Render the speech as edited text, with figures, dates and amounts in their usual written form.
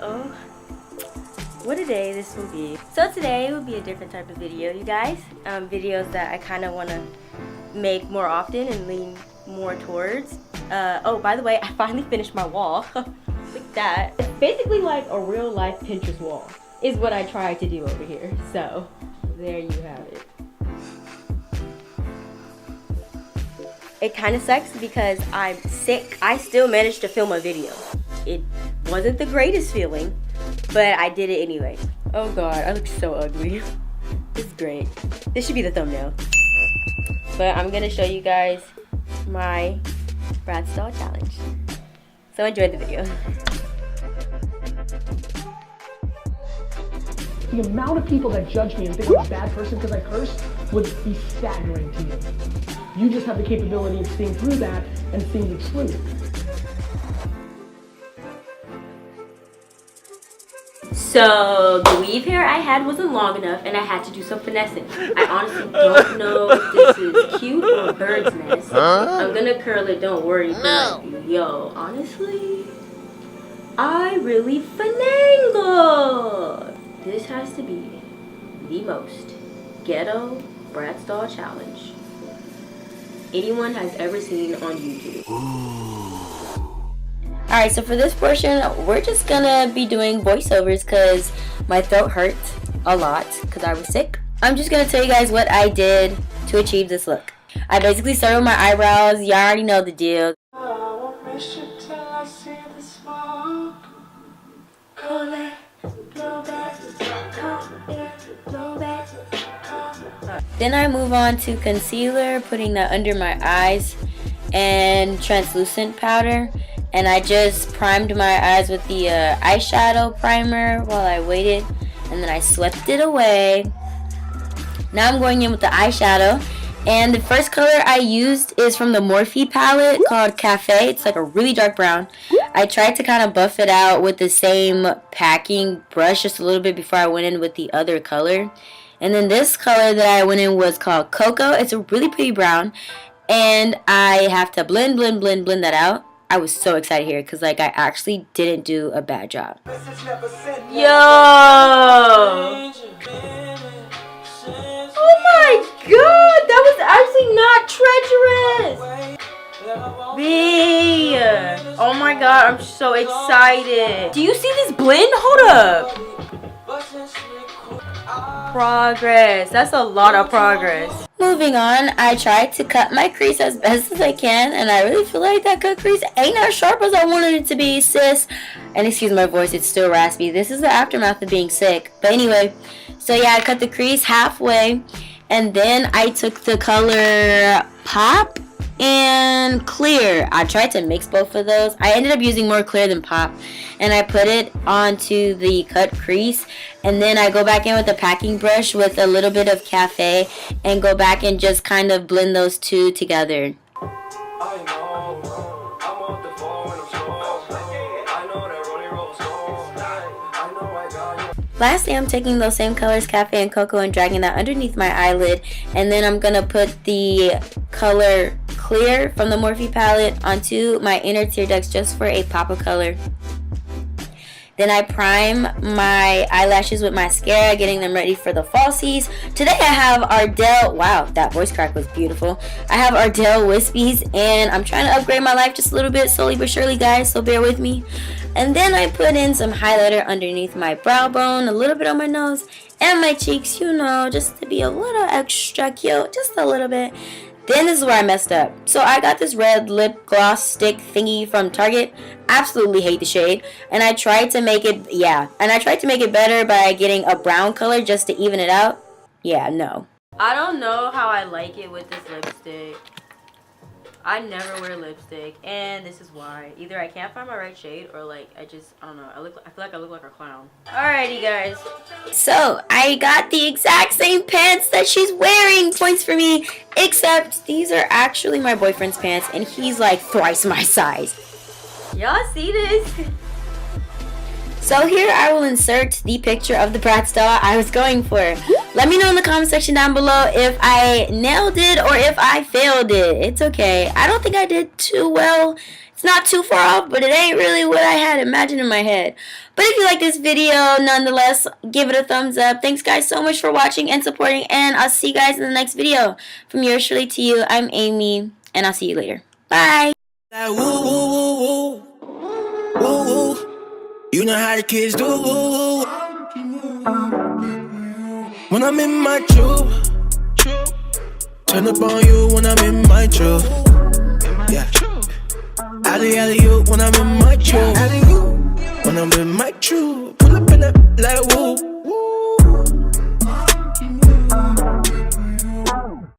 Oh, what a day this will be. So today will be a different type of video, you guys. Videos that I kind of want to make more often and lean more towards. Oh, by the way, I finally finished my wall. Look at that. It's basically like a real life Pinterest wall is what I tried to do over here. So there you have it. It kind of sucks because I'm sick. I still managed to film a video. It wasn't the greatest feeling, but I did it anyway. Oh god, I look so ugly. This is great. This should be the thumbnail. But I'm gonna show you guys my Bratz Doll challenge. So enjoy the video. The amount of people that judge me and think I'm a bad person because I curse would be staggering to you. You just have the capability of seeing through that and seeing the truth. So the weave hair I had wasn't long enough and I had to do some finessing. I honestly don't know if this is cute or a bird's nest. I'm gonna curl it, don't worry. But yo, honestly, I really finagled. This has to be the most ghetto Bratz Doll challenge anyone has ever seen on YouTube. Alright, so for this portion, we're just gonna be doing voiceovers because my throat hurt a lot because I was sick. I'm just gonna tell you guys what I did to achieve this look. I basically started with my eyebrows. Y'all already know the deal. Then I move on to concealer, putting that under my eyes, and translucent powder. And I just primed my eyes with the eyeshadow primer while I waited, and then I swept it away. Now I'm going in with the eyeshadow, and the first color I used is from the Morphe palette called Cafe. It's like a really dark brown. I tried to kind of buff it out with the same packing brush just a little bit before I went in with the other color. And then this color that I went in was called Cocoa. It's a really pretty brown, and I have to blend that out. I was so excited here because like I actually didn't do a bad job. Yo! Oh my god, that was actually not treacherous! B! Oh my god, I'm so excited. Do you see this blend? Hold up! Progress. That's a lot of progress. Moving on, I tried to cut my crease as best as I can, and I really feel like that cut crease ain't as sharp as I wanted it to be, sis. And excuse my voice, it's still raspy. This is the aftermath of being sick. But anyway, so yeah, I cut the crease halfway, and then I took the color Pop and Clear. I tried to mix both of those. I ended up using more Clear than Pop, and I put it onto the cut crease, and then I go back in with a packing brush with a little bit of Cafe and go back and just kind of blend those two together. Lastly, I'm taking those same colors, Cafe and Cocoa, and dragging that underneath my eyelid, and then I'm gonna put the color Clear from the Morphe palette onto my inner tear ducts just for a pop of color. Then I prime my eyelashes with mascara, getting them ready for the falsies. Today I have Ardell. Wow, that voice crack was beautiful. I have Ardell Wispies, and I'm trying to upgrade my life just a little bit, slowly but surely, guys, so bear with me. And then I put in some highlighter underneath my brow bone, a little bit on my nose, and my cheeks, you know, just to be a little extra cute, just a little bit. Then this is where I messed up. So I got this red lip gloss stick thingy from Target. Absolutely hate the shade. And I tried to make it, better by getting a brown color just to even it out. Yeah, no. I don't know how I like it with this lipstick. I never wear lipstick, and this is why. Either I can't find my right shade, or like I don't know. I feel like I look like a clown. Alrighty, guys. So I got the exact same pants that she's wearing. Points for me, except these are actually my boyfriend's pants, and he's like thrice my size. Y'all see this? So here I will insert the picture of the Bratz doll I was going for. Let me know in the comment section down below if I nailed it or if I failed it. It's okay. I don't think I did too well. It's not too far off, but it ain't really what I had imagined in my head. But if you like this video, nonetheless, give it a thumbs up. Thanks guys so much for watching and supporting, and I'll see you guys in the next video. From yours truly to you, I'm Amy, and I'll see you later. Bye! Woo, woo, woo, woo, woo, woo. You know how the kids do. When I'm in my truth, turn up on you when I'm in my truth. Yeah. Alley, you when I'm in my truth. When I'm in my truth, pull up in that like woo.